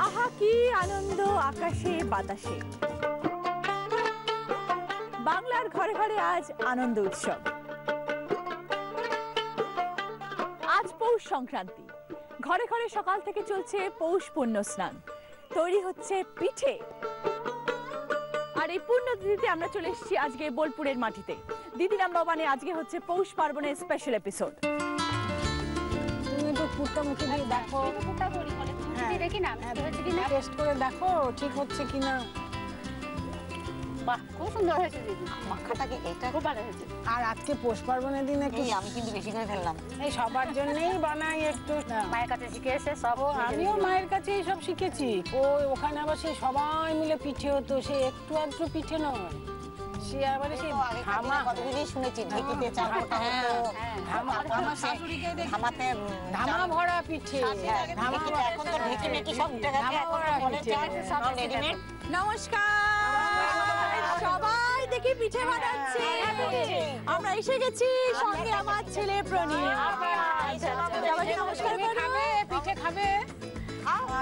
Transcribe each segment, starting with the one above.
আহা কি আনন্দ আকাশে বাতাসে, বাংলার ঘরে ঘরে আজ আনন্দ উৎসব। আজ পৌষ সংক্রান্তি, ঘরে ঘরে সকাল থেকে চলছে পৌষ পুণ্য স্নান, তৈরি হচ্ছে পিঠে। আর এই পুণ্য তিথিতে আমরা চলে এসেছি আজকে বোলপুরের মাটিতে। দিদি নাম্বার ওয়ানে আজকে হচ্ছে পৌষ পার্বণের স্পেশাল এপিসোড। মুখে দিয়ে দেখো, দেখি না টেস্ট করে দেখো ঠিক হচ্ছে কিনা। বাহ, খুব সুন্দর হয়েছে দিদি, মাখাটাকে এটা খুব ভালো হয়েছে। আর আজকে পৌষ পার্বণের দিনে কি আমি কিন্তু বেশি করে ফেললাম, এই সবার জন্যই বানাই একটু। মায়ের কাছে শিখে এসে সব। আমিও মায়ের কাছেই সব শিখেছি। ওখানে আবার সেই সবাই মিলে পিঠে হতো, সে একটু আধটু পিঠে নয়, সে আবার সেই ধামা শুনেছি ঢেকিতে চালটা হতো, ধামা ভরা পিঠে, এখন তো ঢেকি মেকি সব উঠে গেছে, এখন বলে সব রেডিমেড। নমস্কার, সবাই দেখি পিঠে বানাচ্ছে। আমরা এসে গেছি, সঙ্গে আমার ছেলে প্রণীত। সবাইকে নমস্কার করবে, পিঠে খাবে।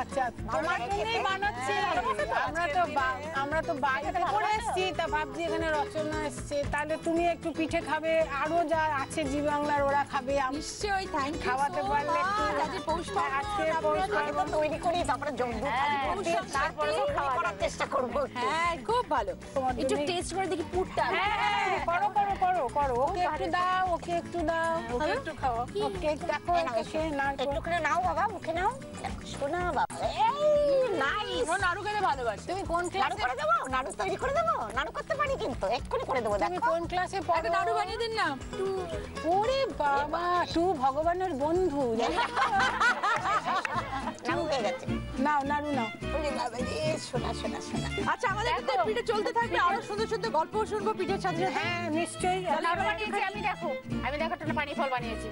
আচ্ছা, তোমার জন্যই বানাচ্ছি। আমরা তো বাইরে করে এসেছি, তা ভাবছি এখানে রচনা এসছে, তাহলে তুমি একটু পিঠে খাবে, আরো যা আছে জি বাংলার ওরা খাবে। নিশ্চয়ই, থ্যাংক ইউ। খাওয়াতে পারলে একটু আজকে পৌষ পার্বণ তৈরি করি, তারপরে তারপরে খাওয়ার চেষ্টা করব। হ্যাঁ, খুব ভালো। একটু টেস্ট করে দেখি পুরটা। হ্যাঁ, করো করো করো করো, ওকে একটু দাও, ওকে একটু দাও, ওকে একটু খাও, ওকে দেখো, একটুখানি নাও বাবা, মুখে নাও। শোনা বাবা, নাইস। ও নাড়ু খেতে ভালোবাসে। তুমি কোন নাড়ু করে দেবো? নাড়ু তৈরি করে দেবো? নাড়ু করতে পারি কিন্তু, এক্ষুনি করে দেবো। তুমি কোন ক্লাসে পড়ো? নাড়ু বানিয়ে দিন না। ওরে বাবা, টু ভগবানের বন্ধু। নাড়ু হয়ে গেছে। নাও নাড়ু নাও। ওরে বাবা রে, শোনা শোনা শোনা। আচ্ছা, আমাদের কিন্তু পিঠে চলতে থাকবে, আরো সুন্দর সুন্দর গল্প শুনবো পিঠের সাথে। হ্যাঁ, নিশ্চয়ই। নাড়ু বানিয়েছি আমি, দেখো একটা পানি ফল বানিয়েছি।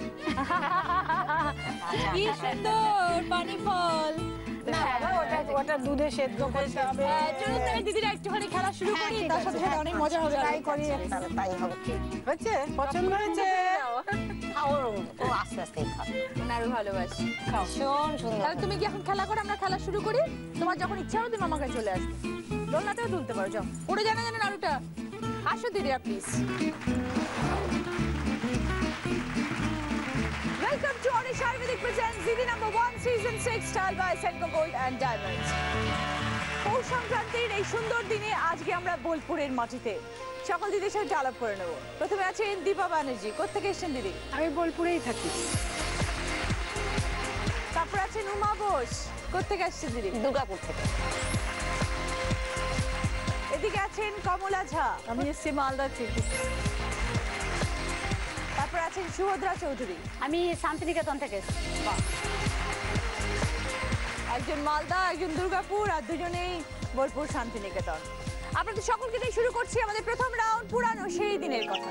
কি সুন্দর পানি ফল। না বাবা, ওটা দুধে সেদ্ধ করতে হবে। চলুন তাহলে দিদিরা একটুখানি খেলা শুরু করি, তার সাথে সাথে অনেক মজা হবে। তাই করি, তাই হবে। হচ্ছে পছন্দ হয়েছে। ও আস্তে আস্তে খাও, নাড়ু ভালোবাসি। ভীষণ সুন্দর। তাহলে তুমি কি এখন খেলা করো, আমরা খেলা শুরু করি? তোমার যখন ইচ্ছা হবে তুমি আমার কাছে চলে আসবে, দোলনাতেও তুলতে পারো। যাও, উড়ে জানা জানা নাড়ুটা। আসো দিদিরা please. Welcome to Anish Ayurvedic presents Didi number 1 season 6 style by Senco Gold and Diamonds. পৌষ সংক্রান্তির এই সুন্দর দিনে আজকে আমরা বোলপুরের মাটিতে সকল দিদির সাথে আলাপ করে নেব। প্রথমে আছেন দীপা ব্যানার্জি। কোথেকে এসেছেন দিদি? আমি বোলপুরেই থাকি। তারপর আছেন উমা বোস। কোথেকে আসছেন দিদি? দুর্গাপুর থেকে। এদিকে আছেন কমলা ঝা। আমি এসেছি মালদা থেকে। তারপর আছেন সুভদ্রা চৌধুরী। আমি শান্তিনিকেতন থেকে। একজন মালদা, একজন দুর্গাপুর, আর দুজনেই বোলপুর শান্তিনিকেতন। আপনাদের সকলকে নিয়ে শুরু করছি আমাদের প্রথম রাউন্ড, পুরানো সেই দিনের কথা।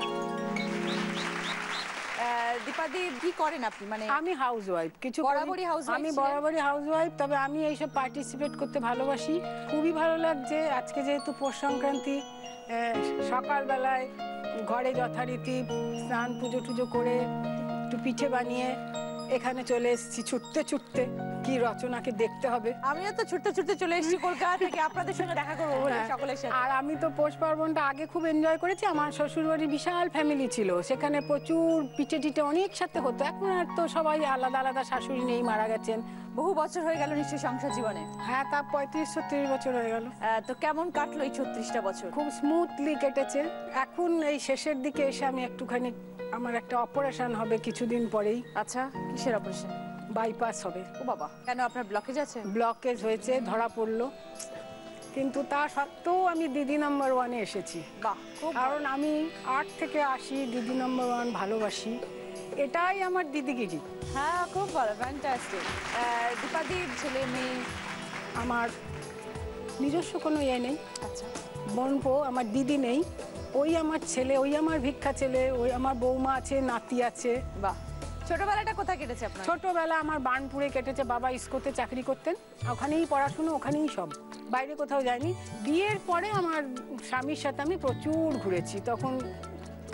দীপাদি, কি করেন আপনি? মানে আমি হাউস ওয়াইফ। কিছু বরাবরই হাউস ওয়াইফ? আমি বরাবরই হাউস ওয়াইফ, তবে আমি এইসব পার্টিসিপেট করতে ভালোবাসি। খুবই ভালো লাগছে আজকে যেহেতু পৌষ সংক্রান্তি, সকালবেলায় ঘরে যথারীতি স্নান পুজো টুজো করে একটু পিঠে বানিয়ে এখানে চলে এসেছি ছুটতে ছুটতে। কি রচনাকে দেখতে হবে। আমিও তো ছুটতে ছুটতে চলে এসেছি কলকাতা থেকে আপনাদের সঙ্গে দেখা করবো বলে সকলের সাথে। আর আমি তো পৌষ পার্বণটা আগে খুব এনজয় করেছি। আমার শ্বশুরবাড়ির বিশাল ফ্যামিলি ছিল, সেখানে প্রচুর পিঠে টিঠে অনেক সাথে হতো। এখন আর তো সবাই আলাদা আলাদা, শাশুড়ি নেই, মারা গেছেন। বহু বছর হয়ে গেল নিশ্চয়ই সংসার জীবনে? হ্যাঁ, তা 35-36 বছর হয়ে গেল। তো কেমন কাটলো এই 36টা বছর? খুব স্মুথলি কেটেছে। এখন এই শেষের দিকে এসে আমি একটুখানি, আমার একটা অপারেশন হবে কিছুদিন পরেই। আচ্ছা, কিসের অপারেশন? বাইপাস হবে। ও বাবা, কেন আপনার ব্লকেজ আছে? ব্লকেজ হয়েছে, ধরা পড়লো। কিন্তু তা সত্ত্বেও আমি দিদি নাম্বার 1-এ এসেছি। বাহ, কারণ আমি 8 থেকে 80 দিদি নাম্বার 1 ভালোবাসি। এটাই আমার দিদিগিরি। হ্যাঁ, খুব ভালো, ফ্যান্টাস্টিক। দীপাদির ছেলে মেয়ে? আমার নিজস্ব কোনো ইয়ে নেই। আচ্ছা, বোনপো, আমার দিদি নেই। ওই আমার ছেলে, ওই আমার ভিক্ষা ছেলে, ওই আমার বৌমা আছে, নাতি আছে। বাহ, ছোটবেলাটা কোথায় কেটেছে আপনার? ছোটবেলা আমার বার্নপুরে কেটেছে, বাবা ইস্কোতে চাকরি করতেন, ওখানেই পড়াশুনো, ওখানেই সব, বাইরে কোথাও যায়নি। বিয়ের পরে আমার স্বামীর সাথে আমি প্রচুর ঘুরেছি, তখন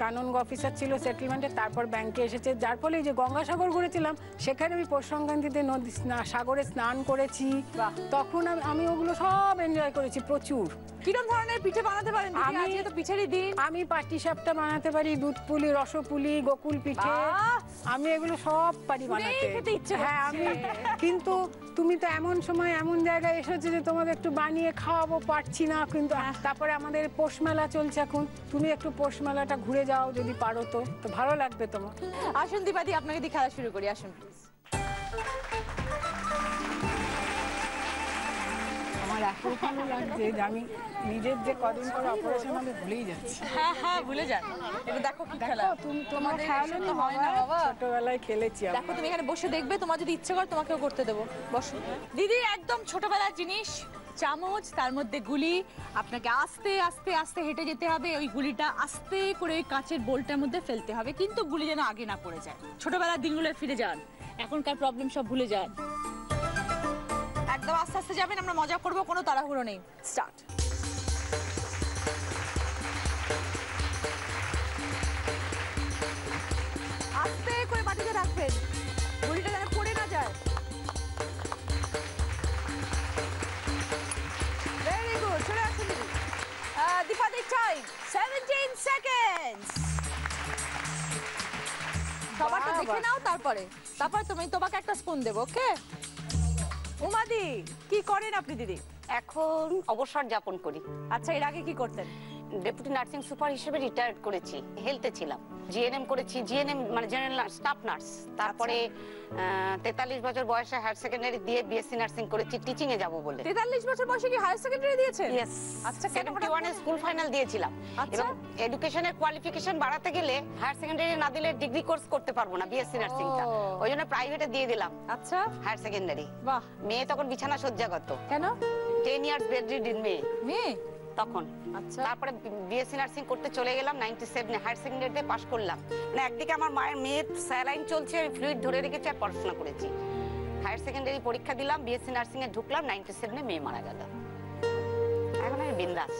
কানন অফিসার ছিল সেটেলমেন্টে, তারপর ব্যাংকে এসেছে, যার ফলে এই যে গঙ্গাসাগর ঘুরেছিলাম, সেখানে আমি পৌষ সংক্রান্তিতে নদী সাগরে স্নান করেছি, তখন আমি ওগুলো সব এনজয় করেছি প্রচুর। কিরকম ধরনের পিঠে বানাতে পারেন? আজকে তো পিঠেরই দিন। আমি পাটিসাপটা বানাতে পারি, দুধ পুলি, রসপুলি, গোকুল পিঠে, আমি এগুলো সব পারি বানাতে। হ্যাঁ আমি, কিন্তু তুমি তো এমন সময় এমন জায়গায় এসেছো যে তোমাকে একটু বানিয়ে খাওয়াবো পারছি না, কিন্তু তারপরে আমাদের পৌষ মেলা চলছে এখন, তুমি একটু পৌষ মেলাটা ঘুরে যাও যদি পারো, তো ভালো লাগবে তোমার। আসুন দীপাদি, আপনাকে দিয়ে খেলা শুরু করি, আসুন প্লিজ। আমার এত ভালো লাগছে যে আমি নিজের যে কদিন পর অপারেশন আমি ভুলেই যাচ্ছি। হ্যাঁ ভুলে যান। এটা দেখো কি খেলা, তুমি তোমার খেয়ালও নেই হয় না বাবা, ছোটবেলায় খেলেছি। দেখো তুমি এখানে বসে দেখবে, তোমার যদি ইচ্ছে করে তোমাকেও করতে দেবো, বসো। দিদি একদম ছোটবেলার জিনিস, চামচ, তার মধ্যে গুলি, আপনাকে আস্তে আস্তে আস্তে হেঁটে যেতে হবে, ওই গুলিটা আস্তে করে ওই কাঁচের বোলটার মধ্যে ফেলতে হবে, কিন্তু গুলি যেন আগে না পড়ে যায়। ছোটবেলার দিনগুলো ফিরে যান, এখনকার প্রবলেম সব ভুলে যান, একদম আস্তে আস্তে যাবেন, আমরা মজা করবো, কোনো তাড়াহুড়ো নেই। স্টার্ট। আস্তে করে বাটিতে রাখবেন, গুলিটা যেন পড়ে না যায়। ভেরি গুড, চলে আসুন দিদি। দীপাদি টাইম 17 সেকেন্ডস। সবারটা দেখে নাও, তারপরে তোমাকে একটা স্পুন দেবো, ওকে? উমাদি, কি করেন আপনি দিদি? এখন অবসর যাপন করি। আচ্ছা, এর আগে কি করতেন? ডেপুটি নার্সিং সুপার হিসেবে রিটায়ার্ড করেছি, হেলথে ছিলাম। জিএনএম করেছি, জিএনএম মানে জেনারেল স্টাফ নার্স। তারপরে 43 বছর বয়সে হায়ার সেকেন্ডারি দিয়ে বিএসসি নার্সিং করেছি, টিচিং এ যাব বলে। 43 বছর বয়সে কি হায়ার সেকেন্ডারি দিয়েছেন? ইয়েস। আচ্ছা, 71 এ স্কুল ফাইনাল দিয়েছিলাম। এবং এডুকেশনের কোয়ালিফিকেশন বাড়াতে গেলে হায়ার সেকেন্ডারি না দিলে ডিগ্রি কোর্স করতে পারবো না, বিএসসি নার্সিংটা, ওই জন্য প্রাইভেটে দিয়ে দিলাম। আচ্ছা, হায়ার সেকেন্ডারি। বাহ। মেয়ে তখন বিছানা শয্যাগত। কেন? 10 ইয়ার্স বেড রিডেন মেয়ে তখন। আচ্ছা, তারপরে বিএসসি নার্সিং করতে চলে গেলাম 97 হায়ার সেকেন্ডারিতে পাশ করলাম। মানে একদিকে আমার মায়ের মেয়ের স্যালাইন চলছে, ফ্লুইড ধরে রেখেছি, আর পড়াশোনা করেছি। হায়ার সেকেন্ডারি পরীক্ষা দিলাম, বিএসসি নার্সিং এ ঢুকলাম, 97 মেয়ে মারা গেল। এখন আমি বিন্দাস,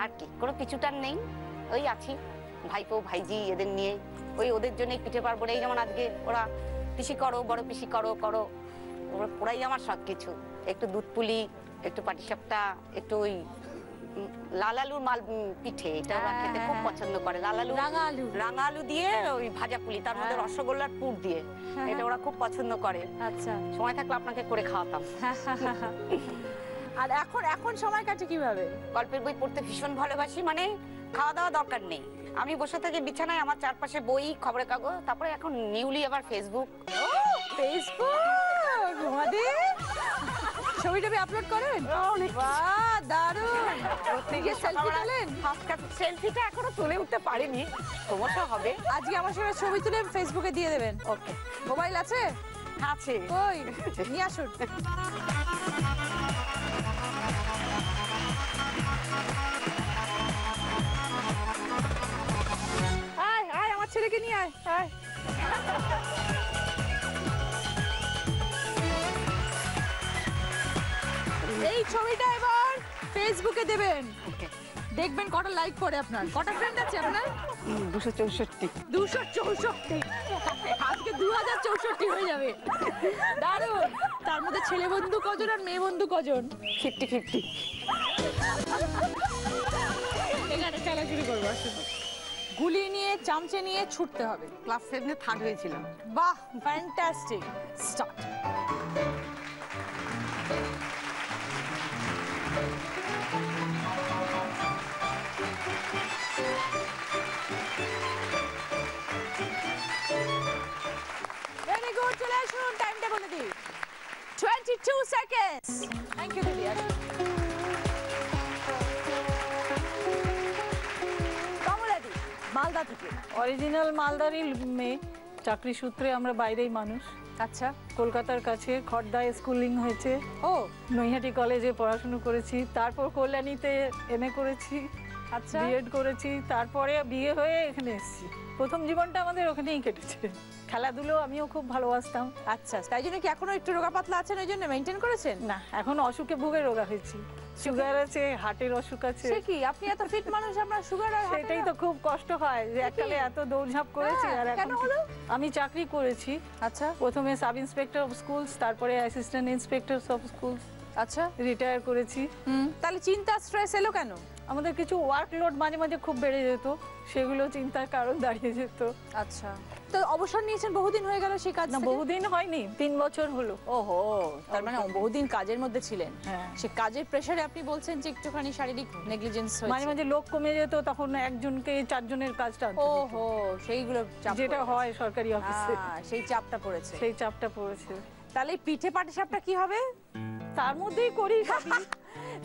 আর কি কোনো পিছুটার নেই, ওই আছি ভাইপো ভাইজি এদের নিয়ে, ওই ওদের জন্যই পিঠে পারবো। এই যেমন আজকে ওরা পিসি করো, বড় পিসি করো, ওরাই আমার সব কিছু। একটু দুধ পুলি, একটু পাটিসাপটা, একটু ওই লাল আলুর মাল পিঠে, এটা ওরা খেতে খুব পছন্দ করে। রাঙা আলু দিয়ে ওই ভাজা পুলি, তার মধ্যে রসগোল্লার পুর দিয়ে, এটা ওরা খুব পছন্দ করে। আচ্ছা, সময় থাকলে আপনাকে করে খাওয়াতাম। আর এখন সময় কাটে কিভাবে? গল্পের বই পড়তে ভীষণ ভালোবাসি, মানে খাওয়া দাওয়া দরকার নেই, আমি বসে থাকি বিছানায়, আমার চারপাশে বই, খবরের কাগজ, তারপরে এখন নিউলি আবার ফেসবুক। ছবিটা আপলোড করেন? বাহ, দারুণ। সেলফি তোলেন? সেলফিটা এখনো তুলে উঠতে পারিনি, সমস্যা হবে। আজকে আমার সঙ্গে ছবি তুলে ফেসবুকে দিয়ে দেবেন। ওকে। মোবাইল আছে? আছে। কই, নিয়ে আসুন। আয়, আমার ছেলেকে নিয়ে আয়। এই ছবিটা এবার ফেসবুকে দেবেন, দেখবেন কটা লাইক পড়ে আপনার। কটা ফ্রেন্ড আছে আপনার? 264। 264, আজকে 2064 হয়ে যাবে। দারুণ। তার মধ্যে ছেলে বন্ধু কজন আর মেয়ে বন্ধু কজন? 50-50। এখানে খেলা শুরু করবো, আসুন। গুলি নিয়ে, চামচে নিয়ে ছুটতে হবে। ক্লাস 7 থার্ড হয়েছিলাম। বাহ, ফ্যান্টাস্টিক। স্টার্ট। ভেরি গুড, চলে আসুন, টাইমটা বলে দিই। 22 সেকেন্ডস। থ্যাংক ইউ দিদি। কমলাদি, মালদা থেকে। অরিজিনাল মালদারই মেয়ে, চাকরি সূত্রে আমরা বাইরেই মানুষ। আচ্ছা, কলকাতার কাছে খড়দায় স্কুলিং হয়েছে, ও নৈহাটি কলেজে পড়াশুনো করেছি, তারপর কল্যাণীতে এমএ করেছি, আচ্ছা। বিএড করেছি, তারপরে বিয়ে হয়ে এখানে এসেছি। প্রথম জীবনটা আমাদের ওখানেই কেটেছে। খেলাধুলো আমিও খুব ভালোবাসতাম। আচ্ছা, তাই জন্য কি এখনো একটু রোগা পাতলা আছেন, ওই জন্য মেনটেন করেছেন? না, এখন অসুখে ভুগে রোগা হয়েছি। সুগার আছে, হার্টের অসুখ আছে। সে কি, আপনি এত ফিট মানুষ, আপনার সুগার আর heart-এর সেটাই তো খুব কষ্ট হয় যে এককালে এত দৌড়ঝাঁপ করেছি আর কেন এখন হলো? আমি চাকরি করেছি। আচ্ছা প্রথমে সাব ইন্সপেক্টর অফ স্কুলস, তারপরে অ্যাসিস্ট্যান্ট ইন্সপেক্টর অফ স্কুলস, আচ্ছা। রিটায়ার করেছি। তাহলে চিন্তা স্ট্রেস এলো কেন? আমাদের কিছু ওয়ার্কলোড মাঝে মাঝে খুব বেড়ে যেত, সেগুলো চিন্তার কারণ দাঁড়িয়ে যেত। আচ্ছা, তো অবসর নিয়েছেন, বহুদিন হয়ে গেল সেই কাজ না, থেকে? বহুদিন হয়নি, 3 বছর হলো। ওহো, তার মানে বহুদিন কাজের মধ্যে ছিলেন। হ্যাঁ। সে কাজের প্রেসারে আপনি বলছেন যে একটুখানি শারীরিক নেগলিজেন্স মাঝে হয়েছে। মাঝে লোক কমে যেত, তখন একজনকে 4 জনের কাজটা আনতে হতো। ওহো, সেইগুলো চাপ যেটা পড়েছে। হয় সরকারি অফিসে, সেই চাপটা পড়েছে। সেই চাপটা পড়েছে। তাহলে এই পিঠে পাটিসাপটা কি হবে? তার মধ্যেই করি সবই।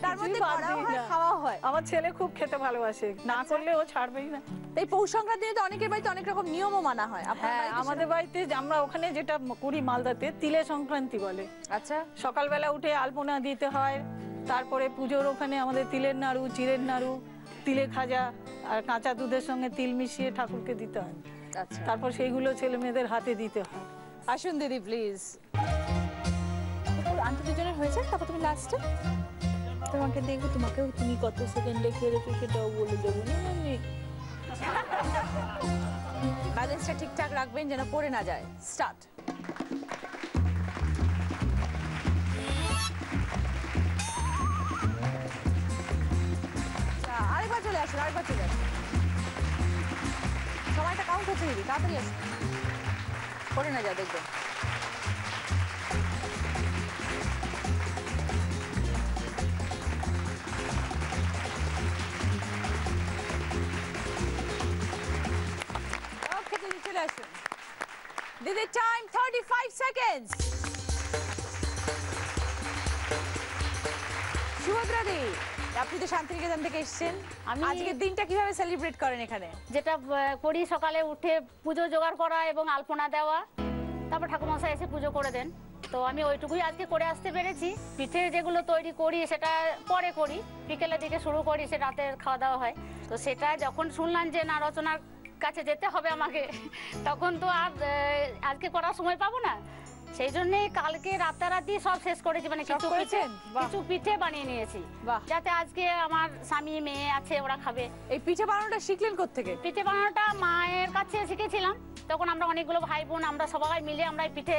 তার মধ্যে কিছুই বাদ করাও দিই হয়, না। খাওয়াও হয়। আমার ছেলে খুব খেতে ভালোবাসে, না করলে ও ছাড়বেই না। তাই পৌষ সংক্রান্তিতে তো অনেকের বাড়িতে অনেক রকম নিয়মও মানা হয়। আপনার হ্যাঁ, বাড়িতে আমাদের বাড়িতে আমরা ওখানে যেটা করি মালদাতে, তিলে সংক্রান্তি বলে। সেটা- আচ্ছা। সকালবেলা উঠে আলপনা দিতে হয়, তারপরে পুজোর ওখানে আমাদের তিলের নাড়ু, চিড়ের নাড়ু, তিলে খাজা আর কাঁচা দুধের সঙ্গে তিল মিশিয়ে ঠাকুরকে দিতে হয়। আচ্ছা, তারপর সেইগুলো ছেলে মেয়েদের হাতে দিতে হয়। আসুন দিদি প্লিজ। আন্টি দুজনের হয়েছে, তারপর তুমি লাস্টে তোমাকে দেখবো, তোমাকেও তুমি কত সেকেন্ডে খেলেছো সেটাও বলে দেবো না আমি। ব্যালেন্সটা ঠিকঠাক রাখবেন যেন পড়ে না যায়। স্টার্ট। আরেকবার চলে আসুন, আরেকবার চলে আসুন। সময়টা কাউন্ট হচ্ছে দিদি, তাড়াতাড়ি আসুন, পড়ে না যায়, দেখবেন। ওকে দিদি, চলে আসুন। দিদি টাইম 35 সেকেন্ডস। সুভদ্রা দি, আপনি তো শান্তিনিকেতন থেকে এসেছেন, আজকের দিনটা কিভাবে সেলিব্রেট করেন এখানে? যেটা করি, সকালে উঠে পুজো জোগাড় করা এবং আলপনা দেওয়া, তারপর ঠাকুরমশাই এসে পুজো করে দেন। তো আমি ওইটুকুই আজকে করে আসতে পেরেছি। পিঠে যেগুলো তৈরি করি সেটা পরে করি, বিকেলের দিকে শুরু করি, সে রাতের খাওয়া দাওয়া হয়। তো সেটা যখন শুনলাম যে না, রচনার কাছে যেতে হবে আমাকে, তখন তো আর আজকে করার সময় পাবো না। সেই জন্যই কালকে রাতারাতি সব শেষ করেছি, মানে সব করেছেন? বাহ। কিছু পিঠে বানিয়ে নিয়েছি, বাহ। যাতে আজকে আমার স্বামী মেয়ে আছে, ওরা খাবে। এই পিঠে বানানোটা শিখলেন কোত্থেকে? পিঠে বানানোটা মায়ের কাছে শিখেছিলাম। তখন আমরা অনেকগুলো ভাই বোন, আমরা সবাই মিলে আমরা এই পিঠে,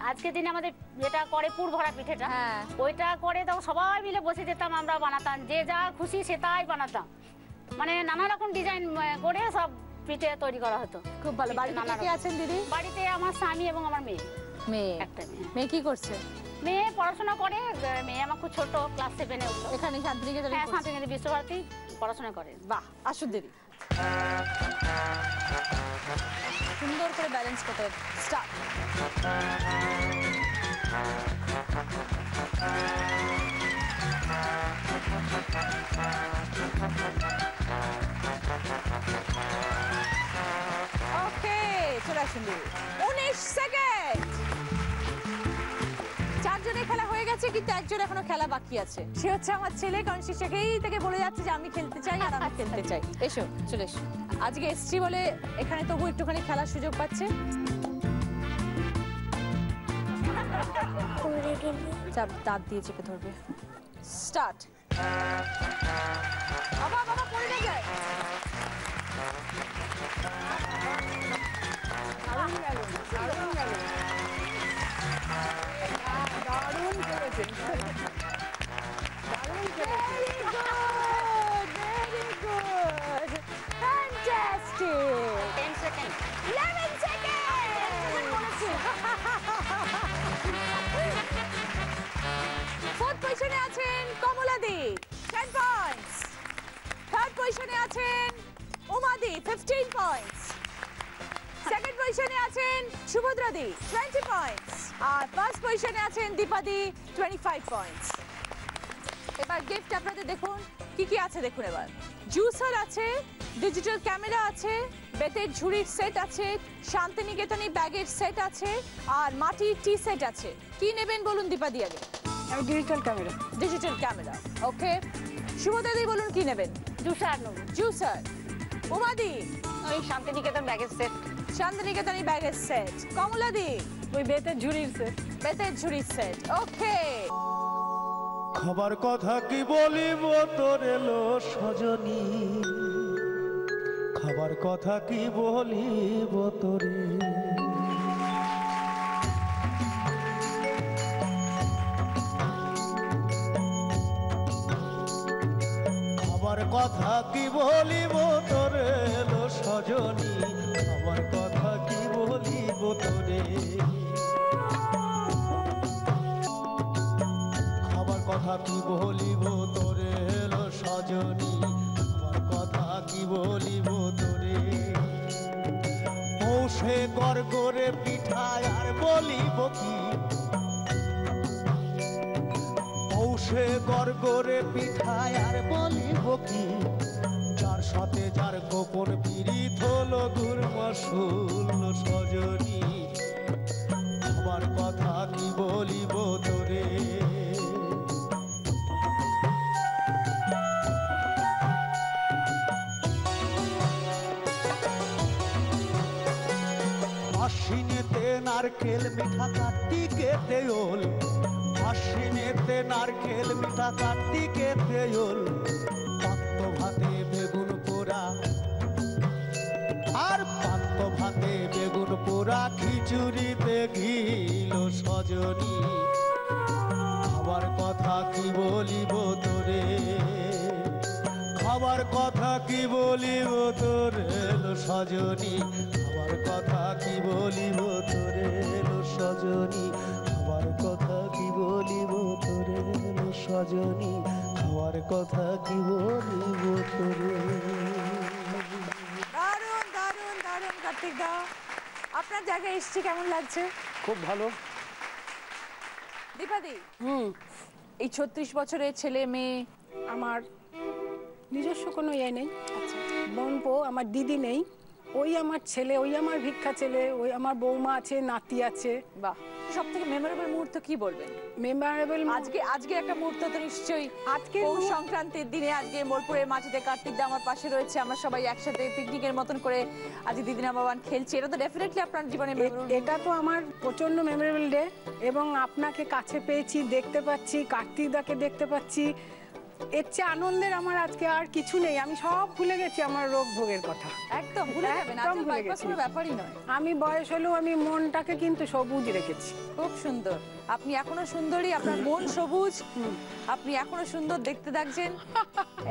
আজকের দিনে আমাদের যেটা করে পুর ভরা পিঠেটা, হ্যাঁ। ওইটা করে তখন সবাই মিলে বসে যেতাম, আমরা বানাতাম, যে যা খুশি সে তাই বানাতাম। মানে নানা রকম ডিজাইন করে সব পিঠে তৈরি করা হতো। খুব ভালো। বাড়িতে নানা কে রকম। আছেন দিদি? বাড়িতে আমার স্বামী এবং আমার মেয়ে, মেয়ে। একটা মেয়ে। মেয়ে কি করছে? মেয়ে পড়াশোনা করে, মেয়ে আমার খুব ছোট, ক্লাস 7-এ উঠলো। এখানে শান্তিনিকেতনে হ্যাঁ, পড়ছে? শান্তিনিকেতন বিশ্বভারতী পড়াশোনা করে। বাহ, আসুন দিদি। সুন্দর করে ব্যালেন্স করতে হবে। স্টার্ট। ওকে, চলে আসুন দিদি। 19 সেকেন্ড। 4 জনের খেলা হয়ে গেছে, কিন্তু একজন এখনো খেলা বাকি আছে। সে হচ্ছে আমার ছেলে, কারণ সে সেকেই থেকে বলে যাচ্ছে যে আমি খেলতে চাই আর আমি খেলতে চাই। এসো, চলে এসো। আজকে এসছি বলে এখানে তবু একটুখানি খেলার সুযোগ পাচ্ছে। চাপ, দাঁত দিয়ে চেপে ধরবে। স্টার্ট। বাবা বাবা, পড়ে না যায়। দারুণ গেল, দারুণ গেল। দারুণ খেলেছেন, দারুণ খেলেছেন। Very good, very good. Fantastic. 10 second. 11 seconds. Fourth পজিশনে আছেন কমলাদি, 10 points. Third পজিশনে আছেন উমাদি, 15 points. Second পজিশনে আছেন সুভদ্রাদি, 20 points. আর ফার্স্ট পজিশনে আছেন দীপাদি, 25 points. এবার গিফট আপনাদের দেখুন কি কি আছে, দেখুন এবার। জুসার আছে, ডিজিটাল ক্যামেরা আছে, বেতের ঝুড়ির সেট আছে, শান্তিনিকেতনী ব্যাগের সেট আছে, আর মাটির টি সেট আছে। কি নেবেন বলুন দীপাদি আগে? আমি ডিজিটাল ক্যামেরা। ডিজিটাল ক্যামেরা, ওকে। শুভদাদি বলুন কি নেবেন? জুসার নেব। জুসার। উমাদি? ওই শান্তিনিকেতন ব্যাগের সেট। শান্তিনিকেতনী ব্যাগের সেট। কমলাদি? ওই বেতের ঝুড়ির সেট। বেতের ঝুড়ির সেট। ওকে। খাবার কথা কি বলিব তোর এলো সজনী, খাবার কথা কি বলিব তোরে। খাবার কথা কি বলিব তোরে এলো সজনী, খাবার কথা কি বলিব তোরে। খাবার কথা কি বলিব তোরে এলো সজনী, খাবার কথা কি বলিব তোরে। পৌষে গড়গড়ে পিঠায় আর বলিব কি, পৌষে গড়গড়ে পিঠায় আর বলিব কি। যার সাথে যার গোপন পীড়িত হলো গুরমাসুল সজনী, খাবার কথা কি বলিব তোরে। আশ্বিনেতে নারকেল মিঠা কার্তিকে তেল, আশ্বিনেতে নারকেল মিঠা কার্তিকে তেল। পাত্ত ভাতে বেগুন পোড়া আর পাত্ত ভাতে বেগুন পোড়া, খিচুড়িতে ঘিল সজনী, খাবার কথা কি বলিব তোরে। খাবার কথা কি বলিব তোরে এলো সজনী, খাবার কথা কি বলিব তোরে এলো সজনী, খাবার কথা কি বলিব তোরে এলো সজনী, খাবার কথা কি বলিব তোরে। দারুণ দারুণ দারুণ কার্তিক দা, আপনার জায়গায় এসেছি, কেমন লাগছে? খুব ভালো। দীপাদি, এই 36 বছরের ছেলে মেয়ে, আমার নিজস্ব কোনো ইয়ে নেই। আচ্ছা, বোনপো আমার দিদি নেই, ওই আমার ছেলে, ওই আমার ভিক্ষা ছেলে, ওই আমার বৌমা আছে, নাতি আছে। বাহ, সব থেকে মেমোরেবল মুহূর্ত কি বলবেন? মেমোরেবল আজকে একটা মুহূর্ত তো নিশ্চয়ই, আজকে পৌষ সংক্রান্তির দিনে আজকে মোরপুরের মাটিতে কার্তিক দা আমার পাশে রয়েছে, আমরা সবাই একসাথে পিকনিকের মতন করে আজকে দিদিনা বাবান খেলছি, এটা তো ডেফিনেটলি আপনার জীবনে এটা তো আমার প্রচন্ড মেমোরেবল ডে। এবং আপনাকে কাছে পেয়েছি, দেখতে পাচ্ছি, কার্তিক দাকে দেখতে পাচ্ছি, এর চেয়ে আনন্দের আমার আজকে আর কিছু নেই। আমি সব ভুলে গেছি আমার রোগ ভোগের কথা, একদম ভুলে যাবেন, একদম আজকে ভুলে বাইপাস গেছি। কোনো ব্যাপারই নয়। আমি বয়স হলেও আমি মনটাকে কিন্তু সবুজ রেখেছি। খুব সুন্দর, আপনি এখনো সুন্দরী, আপনার মন সবুজ, আপনি এখনো সুন্দর দেখতে থাকছেন।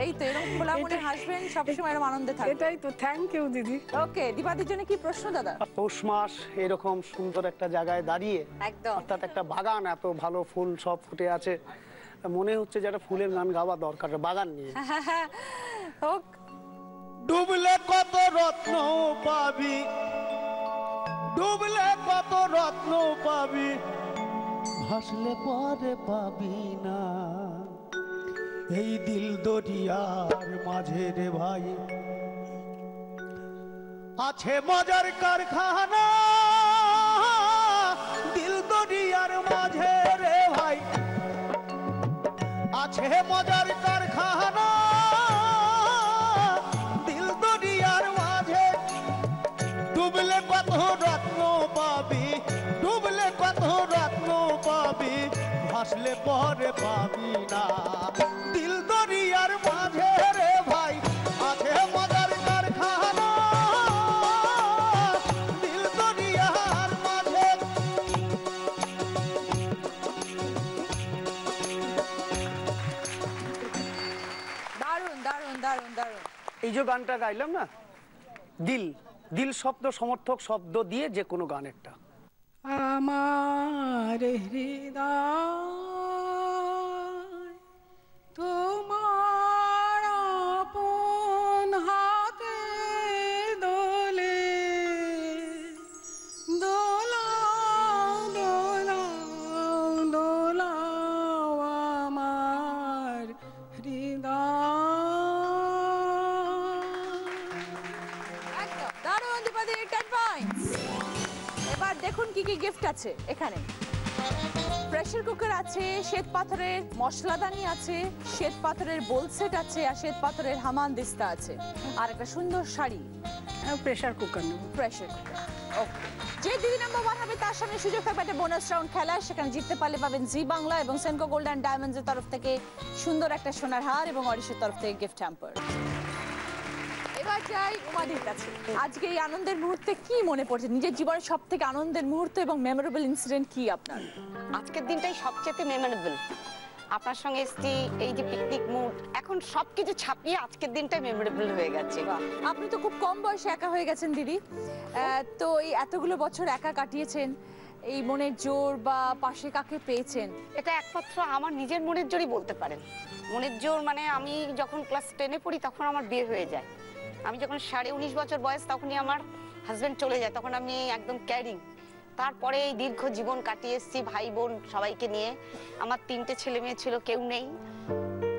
এই তো এরকম খোলা মনে হাসবেন, সবসময় এরকম আনন্দে থাকবেন। এটাই তো, থ্যাংক ইউ দিদি। ওকে, দীপাদির জন্য কি প্রশ্ন দাদা? পৌষ মাস এরকম সুন্দর একটা জায়গায় দাঁড়িয়ে, একদম অর্থাৎ একটা বাগান, এত ভালো ফুল সব ফুটে আছে, মনে হচ্ছে যে একটা ফুলের গান গাওয়া দরকার বাগান নিয়ে। হোক। ডুবলে কত রত্ন পাবি, ডুবলে কত রত্ন পাবি, ভাসলে পরে পাবি না। এই দিল দরিয়ার মাঝে রে ভাই আছে মজার কারখানা, দিল দরিয়ার মাঝে রে ভাই আছে মজার কারখানা, দিল দরিয়ার মাঝে। ডুবলে কত রত্ন পাবি, ডুবলে কত রত্ন পাবি, ভাসলে পরে পাবি না। দিল দরিয়ার মাঝে রে ভাই আছে মজার কারখানা, দিল দরিয়ার মাঝে। দারুণ দারুণ দারুণ দারুণ। এই যে গানটা গাইলাম না, দিল দিল শব্দ সমর্থক শব্দ দিয়ে যে কোনো গান একটা। আমার হৃদয় তোমার আপন হাতে দোলে, দোলাও দোলাও দোলাও আমার হৃদয়। একদম দারুণ দীপাদির 10 পয়েন্টস। এবার দেখুন কি কি গিফট আছে এখানে। প্রেসার কুকার আছে, শ্বেত পাথরের মশলাদানি আছে, শ্বেত পাথরের বোল সেট আছে, আর শ্বেত পাথরের হামান দিস্তা আছে, আর একটা সুন্দর শাড়ি। প্রেসার কুকার নেব। প্রেসার কুকার, ওকে। যে দিদি নাম্বার 1 হবে তার সামনে সুযোগ থাকবে একটা বোনাস রাউন্ড খেলা, সেখানে জিততে পারলে পাবেন জি বাংলা এবং সেনকো গোল্ড অ্যান্ড ডায়মন্ডসের তরফ থেকে সুন্দর একটা সোনার হার এবং অরিশের তরফ থেকে গিফট হ্যাম্পার। এবার যাই উমাদির কাছে। আজকে এই আনন্দের মুহূর্তে কি মনে পড়ছে? নিজের জীবনের সব থেকে আনন্দের মুহূর্ত এবং মেমোরেবল ইনসিডেন্ট কি আপনার? আজকের দিনটাই সবচেয়ে মেমোরেবল। আপনার সঙ্গে এসছি, এই যে পিকনিক মুড, এখন সবকিছু ছাপিয়ে আজকের দিনটাই মেমোরেবল হয়ে গেছে। আপনি তো খুব কম বয়সে একা হয়ে গেছেন দিদি, তো এই এতগুলো বছর একা কাটিয়েছেন, এই মনের জোর বা পাশে কাকে পেয়েছেন? এটা একমাত্র আমার নিজের মনের জোরই বলতে পারেন। মনের জোর মানে আমি যখন ক্লাস 10-এ পড়ি তখন আমার বিয়ে হয়ে যায়। আমি যখন 19.5 বছর বয়স তখনই আমার হাজব্যান্ড চলে যায়, তখন আমি একদম ক্যারিং। তারপরে এই দীর্ঘ জীবন কাটিয়ে এসেছি ভাই বোন সবাইকে নিয়ে। আমার 3টে ছেলে মেয়ে ছিল, কেউ নেই।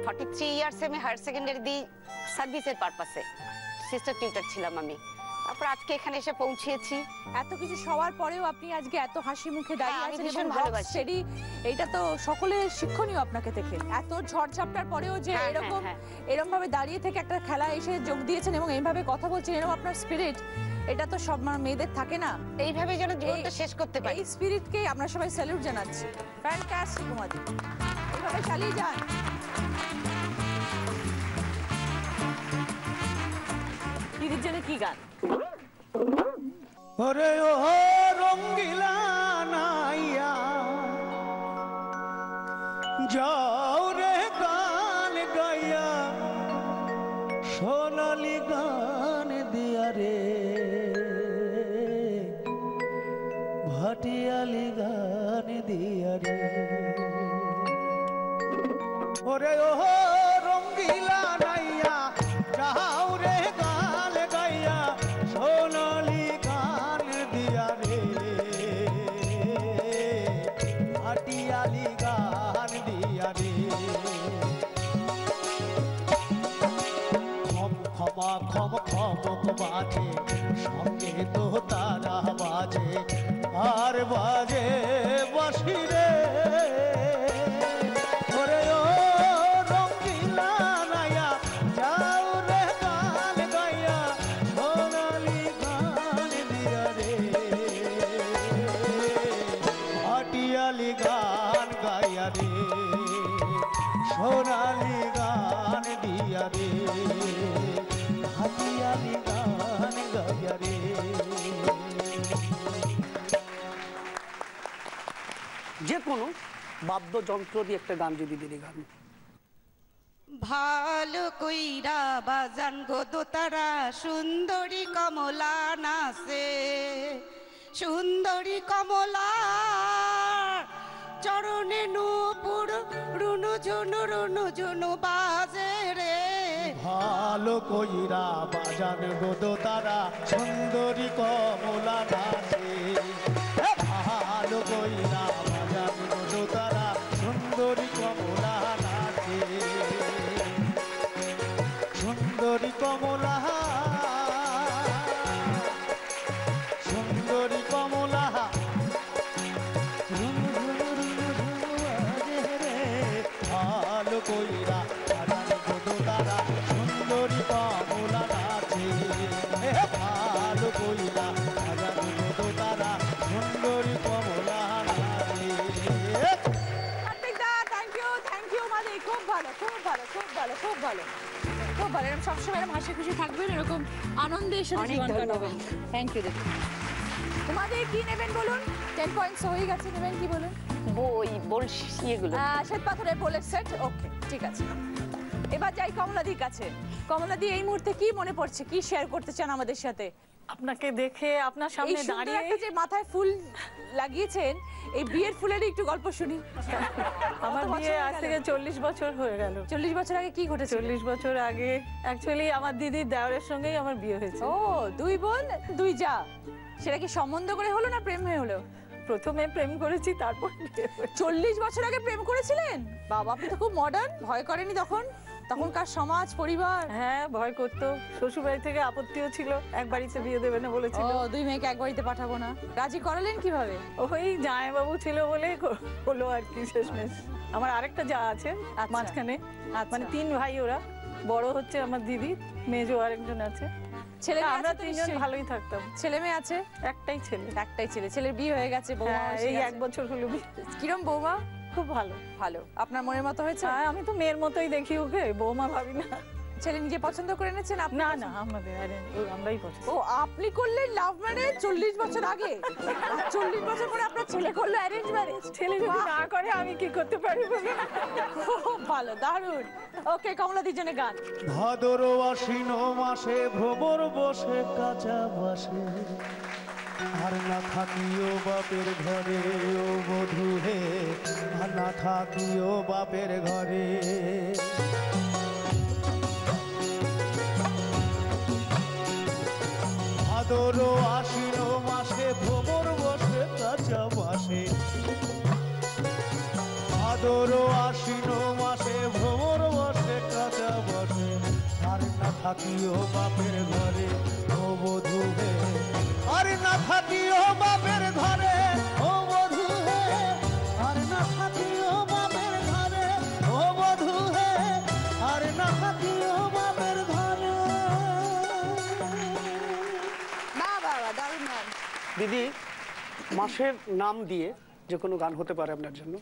43 ইয়ার্সে আমি হায়ার সেকেন্ডারি দিই সার্ভিসের পারপাসে, সিস্টার টিউটর ছিলাম আমি। তারপর আজকে এখানে এসে পৌঁছেছি। এত কিছু সবার পরেও আপনি আজকে এত হাসি মুখে দাঁড়িয়ে আমি আছেন ভীষণ এবং ভালোবাসি। রকস্টাডি, এটা তো সকলের শিক্ষণীয় আপনাকে দেখে। এত ঝড়ঝাপটার পরেও যে এরকম ভাবে দাঁড়িয়ে থেকে একটা খেলা এসে যোগ দিয়েছেন এবং এইভাবে কথা বলছেন, এরকম আপনার স্পিরিট, এটা তো সব মেয়েদের থাকে না। এইভাবে যেন জীবনটা শেষ করতে পারি, এই স্পিরিটকে আমরা সবাই স্যালুট জানাচ্ছি। ফ্যান্টাস্টিক উমাদি, এইভাবে চালিয়ে যান। দিদির জন্য কি গান? ওরে ও রঙ্গিলা নাইয়া যাও রে গান গাইয়া, সোনালি গান দিয়া রে, ভাটিয়ালি গান দিয়া রে। ওরে ও রঙ্গিলা নাইয়া যাও রে গান গাইয়া, সোনালি গান দিয়া রে, ভাটিয়ালি গান দিয়া রে। খম খমা খম খম বাজে, সঙ্গে তো তারা বাজে, আর বাজে বাঁশি রে। ওরে ও রঙ্গিলা নাইয়া যাও রে গান গাইয়া, সোনালি গান দিয়া রে, ভাটিয়ালি গান গাইয়া রে, সোনালি গান দিয়া রে, ভাটিয়ালি গান গাইয়া রে। যে কোনো বাদ্যযন্ত্র দিয়ে একটা গান যদি দিলি গান। ভালো কইরা বাজান গো দোতারা, সুন্দরী কমলা নাচে, সুন্দরী কমলা চরণে নূপুর রুনু ঝুনু বাজে রে। ভালো কইরা বাজান গো তারা, সুন্দরী কমলা নাচে, ভালো কইরা বাজান গো তারা, সুন্দরী কমলা নাচে, সুন্দরী কমলা, সুন্দরী কমলা, ভালো কইরা বাজান গো তারা, সুন্দরী কমলা নাচে, ভালো কইরা বাজান গো তারা, সুন্দরী কমলা নাচে। থ্যাংক ইউ উমাদি, খুব ভালো খুব ভালো খুব ভালো খুব ভালো খুব ভালো। এরকম সবসময় এরকম হাসি খুশি থাকবেন, এরকম আনন্দের সাথে জীবন কাটাবেন। থ্যাংক ইউ দিদি। উমাদি কি নেবেন বলুন? 10 পয়েন্টস হয়ে গেছে, নেবেন কি বলুন? বই বল ইয়েগুলো, শ্বেত পাথরের বোলের সেট, ওকে ঠিক আছে। এবার যাই কমলাদির কাছে। কমলাদি, এই মুহূর্তে কি মনে পড়ছে, কি শেয়ার করতে চান আমাদের সাথে? আপনাকে দেখে, আপনার সামনে দাঁড়িয়ে, যে মাথায় ফুল লাগিয়েছেন, এই বিয়ের ফুলের একটু গল্প শুনি। আমার বিয়ে আজ থেকে 40 বছর হয়ে গেল। 40 বছর আগে কি ঘটেছে? 40 বছর আগে অ্যাকচুয়ালি আমার দিদির দেওরের সঙ্গেই আমার বিয়ে হয়েছে। ও, দুই বোন দুই যা। সেটা কি সম্বন্ধ করে হলো না প্রেম হয়ে হলো? প্রথমে প্রেম করেছি, তারপর 40 বছর আগে প্রেম করেছিলেন? বাবা, আপনি তো খুব মডার্ন। ভয় করেনি তখন? তখনকার সমাজ পরিবার হ্যাঁ ভয় করতো, শ্বশুর বাড়ি থেকে আপত্তিও ছিল, এক বাড়িতে বিয়ে দেবে না বলেছিল। দুই মেয়েকে এক বাড়িতে পাঠাবো না, রাজি করালেন কিভাবে? ওই জামাইবাবু ছিল বলেই হলো আর কি শেষমেশ। আমার আরেকটা যা আছে মাঝখানে, মানে 3 ভাই ওরা, বড় হচ্ছে আমার দিদি, মেজো আরেকজন আছে। ছেলে আমরা 3 জন ভালোই থাকতাম। ছেলে মেয়ে আছে? একটাই ছেলে। ছেলের বিয়ে হয়ে গেছে, বৌমা এই 1 বছর হলো বিয়ে। কিরম বৌমা? খুব ভালো। ভালো, আপনার মনের মতো হয়েছে? আমি তো মেয়ের মতোই দেখি ওকে, বৌমা ভাবি না। ছেলে নিজে পছন্দ করে এনেছেন? না না, আমাদের আমরাই পছন্দ। ও, আপনি করলেন লাভ ম্যারেজ 40 বছর আগে, 40 বছর পরে আপনার ছেলে করলো অ্যারেঞ্জ ম্যারেজ। ছেলে যদি না করে আমি কি করতে পারি? খুব ভালো, দারুণ। ওকে, কমলাদির জন্য গান। ভাদর আশ্বিন মাসে ভ্রমর বসে কাঁচা বাসে, আর না থাকিও বাপের ঘরে ও বধূ হে, আর না থাকিও বাপের ঘরে। ভাদর আশ্বিন মাসে ভ্রমর বসে কাঁচা বাসে, ভাদর আশ্বিন মাসে ভ্রমর বসে কাঁচা বাসে, আর না থাকিও বাপের ঘরে ও বধূ হে, আর না থাকিও বাপের ঘরে ও বধূ হে, আর না থাকিও বাপের ঘরে ও বধূ হে, আর না থাকিও বাপের ঘরে। দারুণ গান। দিদি, মাসের নাম দিয়ে যে কোনো গান হতে পারে আপনার জন্য।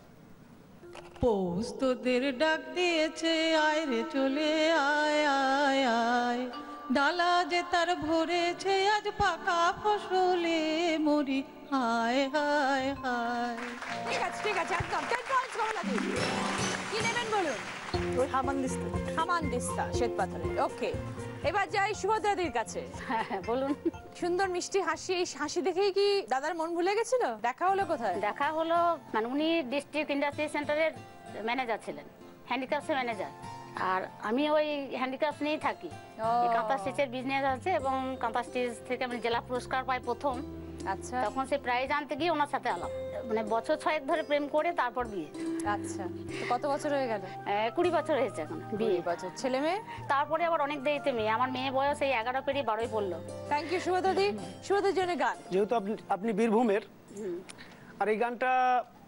পৌষ তোদের ডাক দিয়েছে, আয় রে চলে আয় আয় আয়, ডালা যে তার ভরেছে আজ পাকা ফসলে মরি হায় হায় হায়। ঠিক আছে একদম 10 পয়েন্টস কমলাদি। কি নেবেন বলুন? ওই হামানদিস্তা। হামানদিস্তা শ্বেতপাথরের। ওকে, এবার যাই সুভদ্রাদির কাছে। হ্যাঁ বলুন। সুন্দর মিষ্টি হাসি, এই হাসি দেখেই কি দাদার মন ভুলে গেছিল? দেখা হলো কোথায়? দেখা হলো, মানে উনি ডিস্ট্রিক্ট ইন্ডাস্ট্রি সেন্টারের ম্যানেজার ছিলেন, হ্যান্ডিক্রাফটসের ম্যানেজার, আর আমি ওই হ্যান্ডিক্রাফটস নিয়েই থাকি। কাঁথা স্টিচের বিজনেস আছে এবং কাঁথা স্টিচ থেকে আমি জেলা পুরস্কার পাই প্রথম। আচ্ছা, তখন সে প্রাইজ আনতে গিয়ে ওনার সাথে আলাপ, মানে বছর 6 ধরে প্রেম করে তারপর বিয়ে। আচ্ছা, তো কত বছর হয়ে গেল? 20 বছর হয়েছে এখন বিয়ে। 20 বছর। ছেলে মেয়ে? তারপরে আবার অনেক দেরিতে মেয়ে, আমার মেয়ে বয়স এই 11 পেরিয়ে 12 পড়লো। Thank you সুভদ্রাদি। সুভদ্রার জন্য গান। যেহেতু আপনি বীরভূমের, আর এই গানটা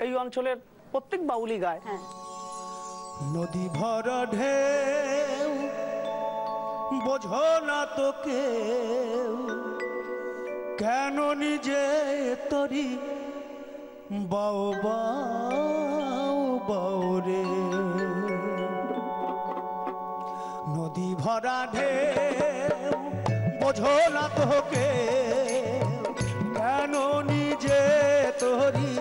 এই অঞ্চলের প্রত্যেক বাউলি গায়। হ্যাঁ। নদী ভরা ঢেউ বোঝো না তো কেউ, কেন নিজে তরি বাও বাও বাও রে। নদী ভরা ঢেউ বোঝো না তো কেউ, কেন নিজে তরি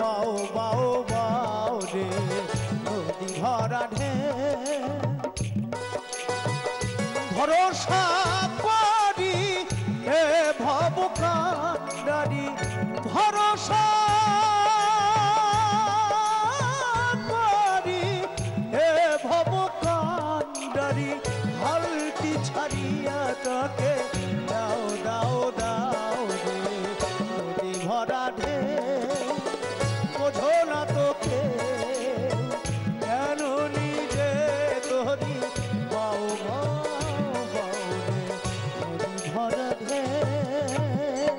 বাও বাও বাও রে। নদী ভরা ঢেউ ভরসা করি এ ভব কান্ডারি, ভরসা করি এ ভব কান্ডারি, হালটি ছাড়িয়া তাকে দাও দাও দাও রে। নদী ভরা ঢেউ বোঝো না তোকে, কেন নিজে তোরি বাউ বাউ বাউ রে। নদী ভরা ঢেউ।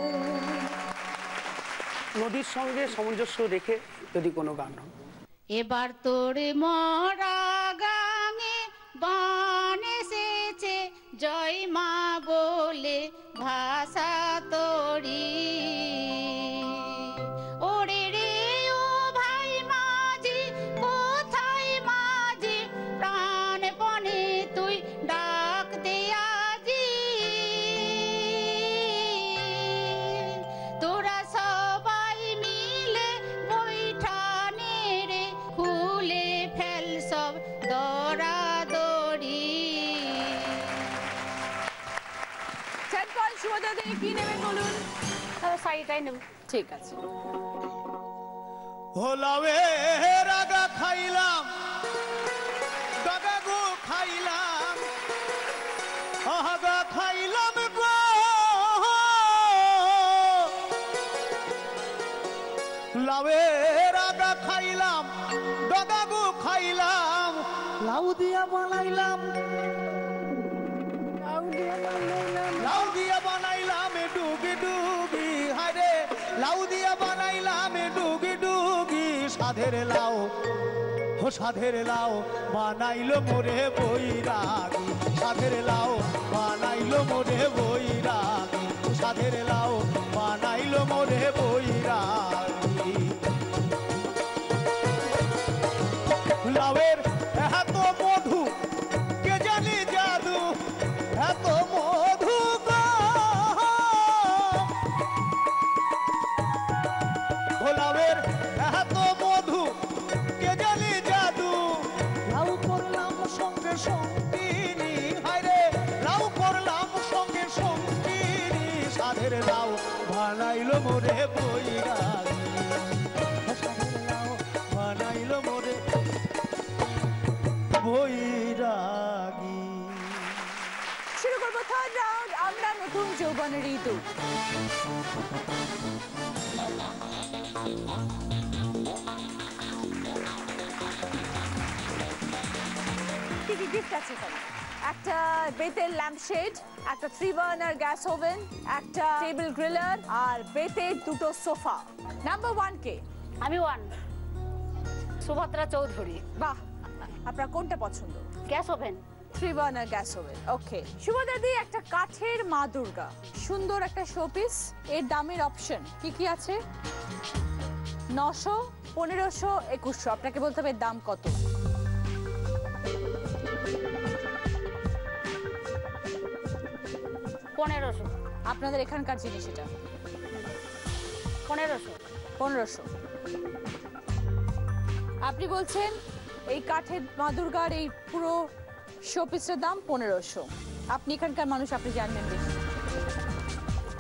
নদীর সঙ্গে সামঞ্জস্য রেখে যদি কোনো গান হয়। এবার তোর মরা গাঙে বান এসেছে, জয় মা বলে ভাষা তোরি। ওরে রে ও ভাই মাঝি, কোথায় মাঝি, প্রাণপণে তুই ডাক দে আজি। তোরা সবাই মিলে বৈঠানে রে, খুলে ফেল সব দরা দড়ি। 10 পয়েন্ট সুভদ্রাদি। কি নেবেন বলুন? তাহলে শাড়িটাই নেব। ঠিক আছে। হোলাওয়ে রাগা খাইলাম, দাগা গো খাইলাম, আহাগা খাইলাম গো। লাওয়ে রাগা খাইলাম, দাগা গো খাইলাম, লাউ দিয়া বানাইলাম লাউ দিয়া বানাইলাম ডুগি ডুগি হায়রে লাউ দিয়া বানাইলাম ডুগি ডুগি সাধের লাউ ও সাধের লাউ বানাইলো মোরে বৈরাগী সাধের লাউ বানাইলো মোরে বৈরাগী সাধের লাউ বানাইলো মোরে বৈরাগী লাউয়ের এত মধু কে জানি জাদু এত মধু গো লাউয়ের এত মধু কে জানি জাদু লাউ করলাম সঙ্গে সঙ্গিনী হায়রে লাউ করলাম সঙ্গে সঙ্গিনী সাধের লাউ বানাইলো মোরে বৈরাগী সাধের লাউ বানাইলো মোরে বৈরাগী। শুরু করবো থার্ড রাউন্ড, আমরা নতুন যৌবনের ঋতু। কি কি গিফট আছে এখানে? একটা বেতের ল্যাম্পশেড, একটা 3 বার্নার গ্যাস ওভেন, একটা টেবিল গ্রিলার আর বেতের দুটো সোফা। নাম্বার 1 কে? আমি 1 সুভদ্রা চৌধুরী। বাহ, আপনার কোনটা পছন্দ? Gas oven. 3 burner gas oven, okay. Subhadra দি, একটা কাঠের মা দুর্গা, সুন্দর একটা শোপিস, এর দামের অপশন কি কি আছে? 900, 1500, 2100। আপনাকে বলতে হবে এর দাম কত। আপনাদের এখানকার জিনিস এটা 1500। আপনি বলছেন এই কাঠের মা দুর্গার এই পুরো শোপিসের দাম 1500। আপনি এখানকার মানুষ, আপনি জানবেন বেশি।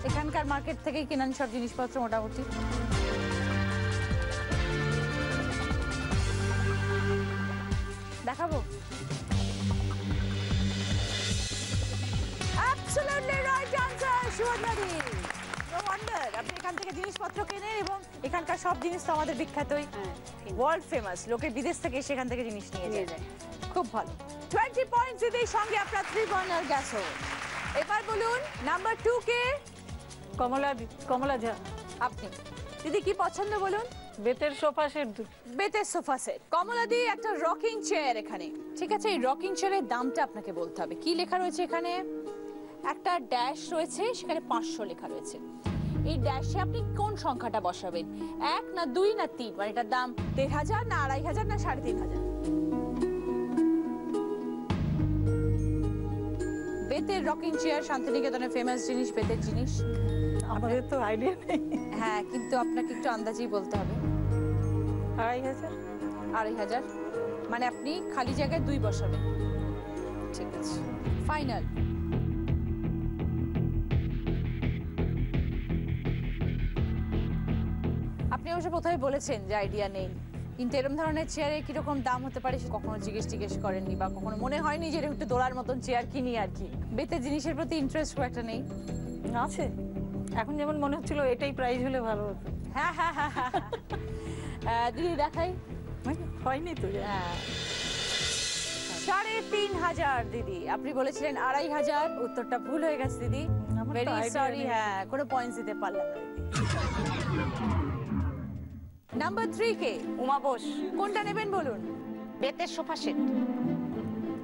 এখানকার মার্কেট থেকে কেনেন সব জিনিসপত্র মোটামুটি। দেখাবো? Absolutely right answer, সুভদ্রা দি। No wonder আপনি এখান থেকে জিনিসপত্র কেনেন এবং এখানকার সব জিনিস তো আমাদের বিখ্যাতই, ওয়ার্ল্ড ফেমাস। লোকে বিদেশ থেকে সেখান থেকে জিনিস নিয়ে যায়। খুব ভালো। 20 পয়েন্টস দিতে সঙ্গে আপনার 3 বার্নার গ্যাস ওভেন। এবার বলুন নাম্বার 2 কে? কমলা ঝা। আপনি দিদি কি পছন্দ বলুন? বেতের সোফা সেট। বেতের সোফা সেট। কমলা দি, একটা রকিং চেয়ার এখানে, ঠিক আছে? এই রকিং চেয়ারের দামটা আপনাকে বলতে হবে। কি লেখা রয়েছে এখানে? একটা ড্যাশ রয়েছে, সেখানে 500 লেখা রয়েছে। এই ড্যাশে আপনি কোন সংখ্যাটা বসাবেন? 1 না 2 না 3? মানে এটার দাম 1500 না 2500 না 3500? বেতের রকিং চেয়ার শান্তিনিকেতনের ফেমাস জিনিস, বেতের জিনিস। আমাদের তো আইডিয়া নেই। হ্যাঁ, কিন্তু আপনাকে একটু আন্দাজেই বলতে হবে। 2500। 2500 মানে আপনি খালি জায়গায় 2 বসাবেন। ঠিক আছে, ফাইনাল। আপনি অবশ্য প্রথমে বলেছেন যে আইডিয়া নেই, কিন্তু এরকম ধরনের চেয়ারে কিরকম দাম হতে পারে সে কখনো জিজ্ঞেস করেননি, বা কখনো মনে হয়নি যে একটু দোলার মতন চেয়ার কিনি আর কি। বেতের জিনিসের প্রতি ইন্টারেস্ট খুব একটা নেই। আছে, এখন যেমন মনে হচ্ছিল এটাই প্রাইস হলে ভালো হতো। হ্যাঁ হ্যাঁ হ্যাঁ হ্যাঁ। দিদি দেখাই, হয়নি তো। হ্যাঁ, 3500 দিদি। আপনি বলেছিলেন 2500, উত্তরটা ভুল হয়ে গেছে দিদি। Very sorry. হ্যাঁ, কোনো পয়েন্টস দিতে পারলাম না দিদি। নাম্বার 3 কে? উমা বোস। কোনটা নেবেন বলুন? বেতের সোফা সেট।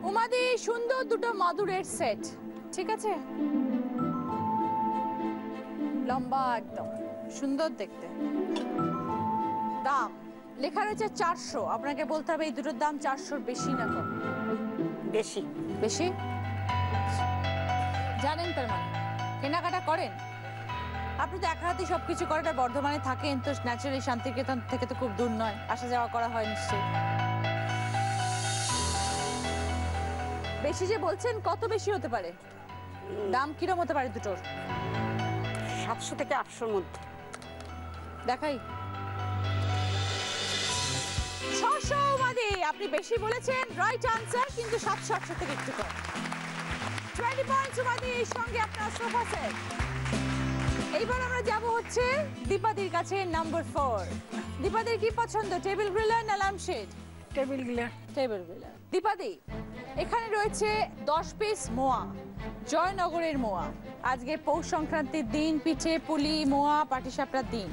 উমাদি, সুন্দর দুটো মাদুরের সেট, ঠিক আছে? লম্বা একদম, সুন্দর দেখতে। দাম লেখা রয়েছে 400। আপনাকে বলতে হবে এই দুটোর দাম 400 বেশি না কম? বেশি। বেশি জানেন, তার মানে কেনাকাটা করেন। আপনি তো একা হাতে সবকিছু করেন, আর বর্ধমানে থাকেন, তো ন্যাচারালি শান্তিনিকেতন থেকে তো খুব দূর নয়, আসা যাওয়া করা হয় নিশ্চয়ই। বেশি যে বলছেন, কত বেশি হতে পারে? দাম কিরম হতে পারে দুটোর? 700 থেকে 800-র মধ্যে। দেখাই। 600 মানে আপনি বেশি বলেছেন, রাইট আনসার, কিন্তু 700 থেকে একটু কম। 20 পয়েন্টস মানে এর সঙ্গে আপনার সোফা সেট। এইবার আমরা যাব হচ্ছে দীপাদির কাছে, নাম্বার 4। দীপাদির কি পছন্দ, টেবিল গ্রিলার না lampshade? Table griller. Table griller. দীপাদি, এখানে রয়েছে 10 পিস মোয়া, জয়নগরের মোয়া। আজকে পৌষ সংক্রান্তির দিন, পিঠে পুলি মোয়া পাটিসাপটার দিন।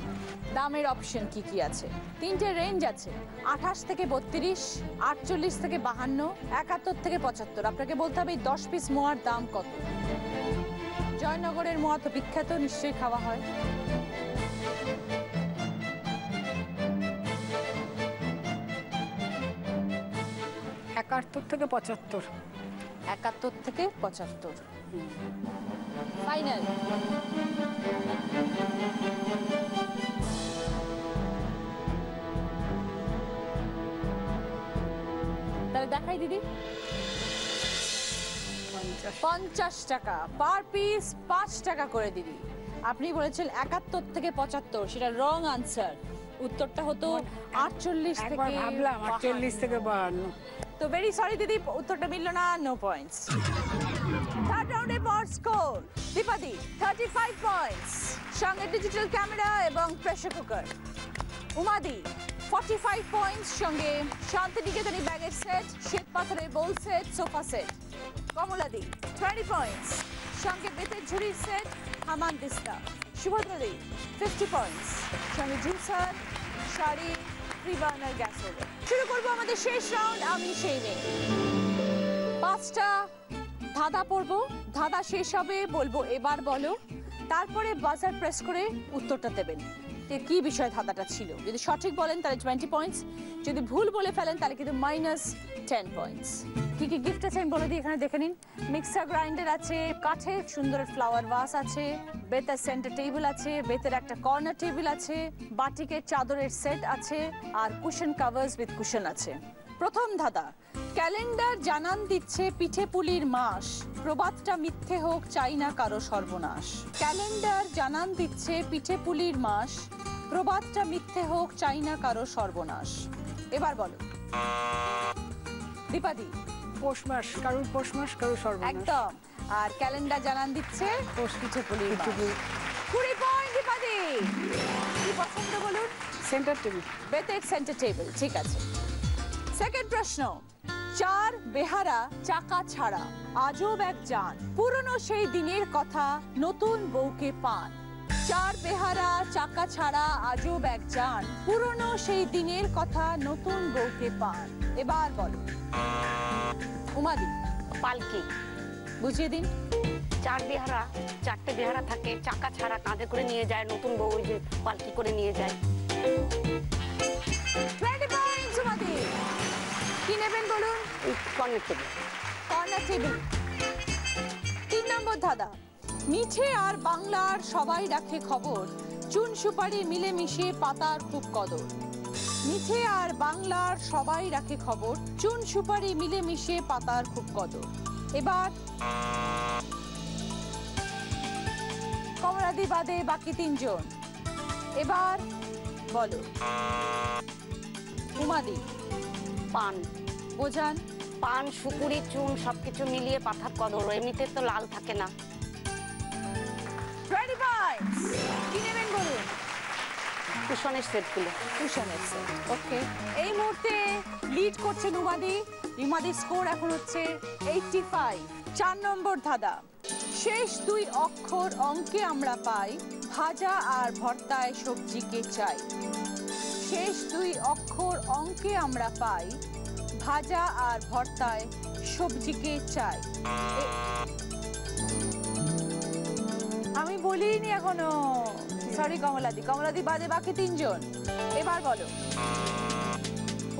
দামের অপশন কি কি আছে? 3টে রেঞ্জ আছে, 28 থেকে 32, 48 থেকে 52, 71 থেকে 75। আপনাকে বলতে হবে এই 10 পিস মোয়ার দাম কত। জয়নগরের মোয়া তো বিখ্যাত, নিশ্চয়ই খাওয়া হয়। একাত্তর থেকে 75। 71 থেকে 75। ফাইনাল। তাহলে দেখাই দিদি। 50 টাকা পার পিস, 5 টাকা করে দিদি। আপনি বলেছেন 71 থেকে 75, সেটা রং আনসার। উত্তরটা হতো 48 থেকে। একবার ভাবলাম 48 থেকে 52। তো ভেরি সরি দিদি, উত্তরটা মিলল না, নো পয়েন্টস। থার্ড রাউন্ডে পর স্কোর দীপাদি 35 পয়েন্টস, সঙ্গে ডিজিটাল ক্যামেরা এবং প্রেসার কুকার। উমাদি 45 পয়েন্টস, সঙ্গে শান্তিনিকেতনী ব্যাগের সেট, শ্বেত পাথরের বোল সেট, সোফা সেট। কমলাদি 20 পয়েন্টস, সঙ্গে বেতের ঝুড়ির সেট, হামান দিস্তা। সুভদ্রাদি 50 পয়েন্টস, সঙ্গে juicer, sari, three burner gas oven. শুরু করবো আমাদের শেষ রাউন্ড, আমি সেই মেয়ে। 5টা ধাঁধা পড়বো, ধাঁধা শেষ হবে বলবো এবার বলো, তারপরে বাজার প্রেস করে উত্তরটা দেবেন যে কি বিষয় ধাঁধাটা ছিল। যদি সঠিক বলেন তাহলে 20 পয়েন্টস, যদি ভুল বলে ফেলেন তাহলে কিন্তু -10 পয়েন্টস। কি কি গিফট আছে আমি বলে দিই, এখানে দেখে নিন। মিক্সার গ্রাইন্ডার আছে, কাঠের সুন্দর ফ্লাওয়ার ভাস আছে, বেতের সেন্টার টেবিল আছে, বেতের একটা কর্নার টেবিল আছে, বাটিকের চাদরের সেট আছে, আর কুশন কভার্স উইথ কুশন আছে। প্রথম ধাঁধা, ক্যালেন্ডার জানান দিচ্ছে পিঠে পুলির মাস, প্রবাদটা মিথ্যে হোক চাই না কারো সর্বনাশ। ক্যালেন্ডার জানান দিচ্ছে পিঠে পুলির মাস, প্রবাদটা মিথ্যে হোক চাই না কারো সর্বনাশ। এবার বলো দীপাদি। পৌষ মাস, কারুর পৌষ মাস, কারুর সর্বনাশ। একদম। আর ক্যালেন্ডার জানান দিচ্ছে পিঠে পুলির মাস। 20 পয়েন্ট দীপাদি। কি পছন্দ বলুন? Centre table. বেতের সেন্টার টেবিল, ঠিক আছে। সেকেন্ড প্রশ্ন, 4 বেহারা চাকা ছাড়া আজব এক যান, পুরনো সেই দিনের কথা নতুন বউকে পান। 4 বেহারা চাকা ছাড়া আজব এক যান, পুরনো সেই দিনের কথা নতুন বউকে পান। এবার বলো উমাদি। পালকি। বুঝিয়ে দিন। 4টে বেহারা থাকে, চাকা ছাড়া কাঁধে করে নিয়ে যায়, নতুন বউ ওই যে পালকি করে নিয়ে যায়। 20 পয়েন্টস উমাদি। কি নেবেন বলুন? Corner table. Corner table. 3 নম্বর ধাঁধা, মিঠে আর বাংলার সবাই রাখে খবর, চুন সুপারি মিলে মিশে পাতার খুব কদর। মিঠে আর বাংলার সবাই রাখে খবর, চুন সুপারি মিলে মিশে পাতার খুব কদর। এবার কমলাদি বাদে বাকি 3 জন। এবার বলো উমাদি। পান। বোঝান। পান, সুপুরি, চুন সবকিছু মিলিয়ে পাতার কদর, এমনিতে তো লাল থাকে না। 25। কি নেবেন বলুন? কুশনের সেটগুলো। কুশনের সেট, ওকে। এই মুহূর্তে লিড করছেন উমাদি। উমাদি স্কোর এখন হচ্ছে 85। 4 নম্বর ধাঁধা, শেষ 2 অক্ষর অঙ্কে আমরা পাই, ভাজা আর ভর্তায় সবজিকে চাই। শেষ 2 অক্ষর অঙ্কে আমরা পাই, ভাজা আর ভর্তায় সবজিকে চাই। আমি বলিনি এখনো, সরি কমলাদি। কমলাদি বাদে বাকি 3 জন। এবার বলো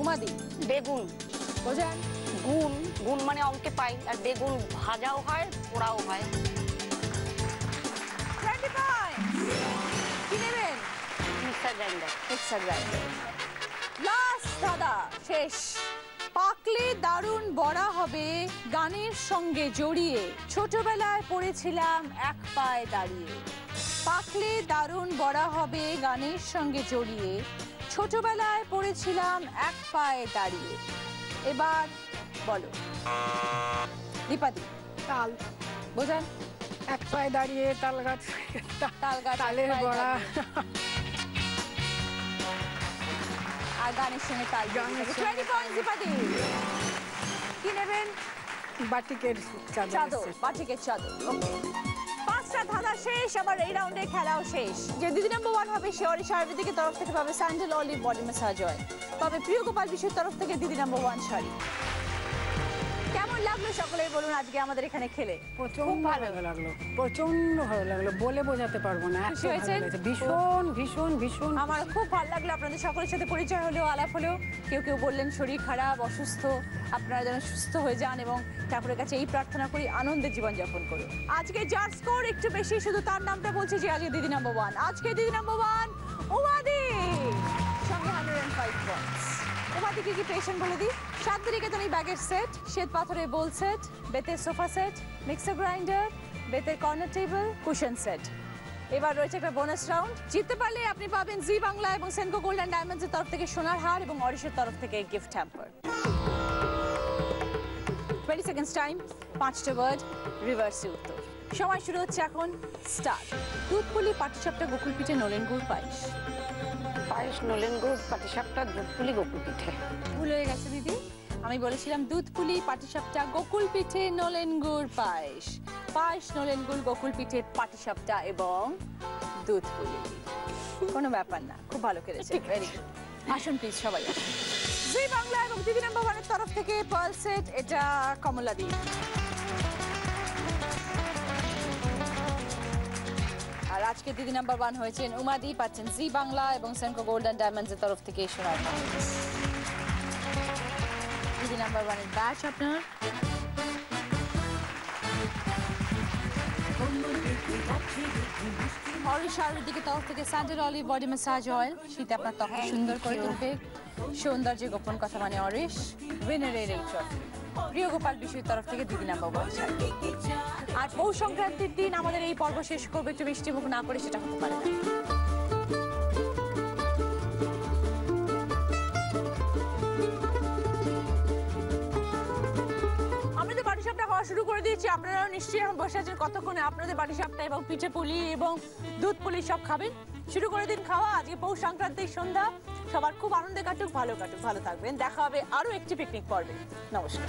উমাদি। বেগুন। বোঝান। গুণ। গুণ মানে অঙ্কে পাই, আর বেগুন ভাজাও হয়, পোড়াও হয়। 25। কি নেবেন? Mixer grinder. Mixer grinder. Last দাদা, শেষ। পাকলে দারুণ বড়া হবে গানের সঙ্গে জড়িয়ে, ছোটবেলায় পড়েছিলাম এক পায়ে দাঁড়িয়ে। পাকলে দারুণ বড়া হবে গানের সঙ্গে জড়িয়ে, ছোটবেলায় পড়েছিলাম এক পায়ে দাঁড়িয়ে। এবার বলো দীপাদি। তাল। বোঝান। এক পায়ে দাঁড়িয়ে তাল গাছ, তাল গাছ, তালের বড়া। আর গানের সঙ্গে তাল গানের মিলিয়ে। সঙ্গে 20 points দীপাদি। কি নেবেন? বাটিকের চাদর, বাটিকের চাদর। ওকে, 5টা ধাঁধা শেষ, আবার এই রাউন্ডের খেলাও শেষ। যে দিদি নাম্বার 1 হবে সে অরিশ আয়ুর্বেদিকের তরফ থেকে পাবে sandal olive body massage oil, পাবে প্রিয় গোপাল বিশুর তরফ থেকে দিদি নাম্বার 1 শাড়ি। কেমন লাগলো সকলেই বলুন আজকে আমাদের এখানে খেলে? প্রচন্ড ভালো লাগলো, প্রচন্ড ভালো লাগলো, বলে বোঝাতে পারবো না, এত খুশি ভালো হয়েছেন? লেগেছে। ভীষণ ভীষণ ভীষণ আমার খুব ভালো লাগলো, আপনাদের সকলের সাথে পরিচয় হলো, আলাপ হলো। কেউ কেউ বললেন শরীর খারাপ, অসুস্থ, আপনারা যেন সুস্থ হয়ে যান এবং ঠাকুরের কাছে এই প্রার্থনা করি আনন্দের জীবনযাপন করুন। আজকে যার স্কোর একটু বেশি, শুধু তার নামটা বলছে যে আজকে দিদি নাম্বার 1। আজকে দিদি নাম্বার 1 উমাদি, সঙ্গে 105 পয়েন্টস। উমাদি কি পেয়েছেন বলে দিই? শান্তিনিকেতনী ব্যাগের সেট, শ্বেত পাথরের বোল সেট, বেতের সোফা সেট, মিক্সার গ্রাইন্ডার, বেতের কর্নার টেবিল, কুশন সেট। এবার রয়েছে একটা বোনাস রাউন্ড, জিততে পারলে আপনি পাবেন জি বাংলা এবং সেনকো গোল্ড অ্যান্ড ডায়মন্ডসের তরফ থেকে সোনার হার এবং অরিশের তরফ থেকে গিফট হ্যাম্পার। 20 seconds টাইম, 5টা ওয়ার্ড, রিভার্সে উত্তর। সময় শুরু হচ্ছে এখন, স্টার্ট। দুধপুলি পাটিসাপটা গোকুল পিঠে নলেন গুড় পায়েস। পায়েস নলেন গুড় পাটিসাপটা দুধপুলি গোকুল পিঠে। ভুল হয়ে গেছে দিদি, আমি বলেছিলাম দুধপুলি পাটিসাপটা গোকুল পিঠে নলেন গুড় পায়েস। পায়েস, নলেন গুড়, গোকুল পিঠে, পাটিসাপটা এবং দুধপুলি। কোনো ব্যাপার না, খুব ভালো করেছে, ভেরি গুড। আসুন প্লিজ সবাই আসুন। জি বাংলা এবং দিদি নাম্বার 1 এর তরফ থেকে পার্ল সেট, এটা কমলা দি। আর আজকে দিদি নাম্বার 1 হয়েছেন উমাদি, পাচ্ছেন জি বাংলা এবং সেনকো গোল্ড অ্যান্ড ডায়মন্ডস এর তরফ থেকে সোনার হার। দিদি নাম্বার 1 এর ব্যাচ আপনার। অরিশ আয়ুর্বেদিকের তরফ থেকে sandal olive body massage oil, শীতে আপনার ত্বক সুন্দর করে তুলবে। সৌন্দর্যের গোপন কথা মানে অরিশ। উইনারের এই ট্রফি প্রিয় গোপাল বিশুর তরফ থেকে দিদি নাম্বার 1 শাড়ি। আর পৌষ সংক্রান্তির দিন আমাদের এই পর্ব শেষ করবে একটু মিষ্টি মুখ না করে, সেটা হতে পারে না। আমাদের পাটিসাপটা খাওয়া শুরু করে দিয়েছি, আপনারাও নিশ্চয়ই এখন বসে আছেন কতক্ষণে আপনাদের পাটিসাপটা এবং পিঠে পুলি এবং দুধ পুলি সব খাবেন। শুরু করে দিন খাওয়া। আজকে পৌষ সংক্রান্তির সন্ধ্যা, সবার খুব আনন্দে কাটুক, ভালো কাটুক, ভালো থাকবেন। দেখা হবে আরো একটি পিকনিক পর্বে। নমস্কার।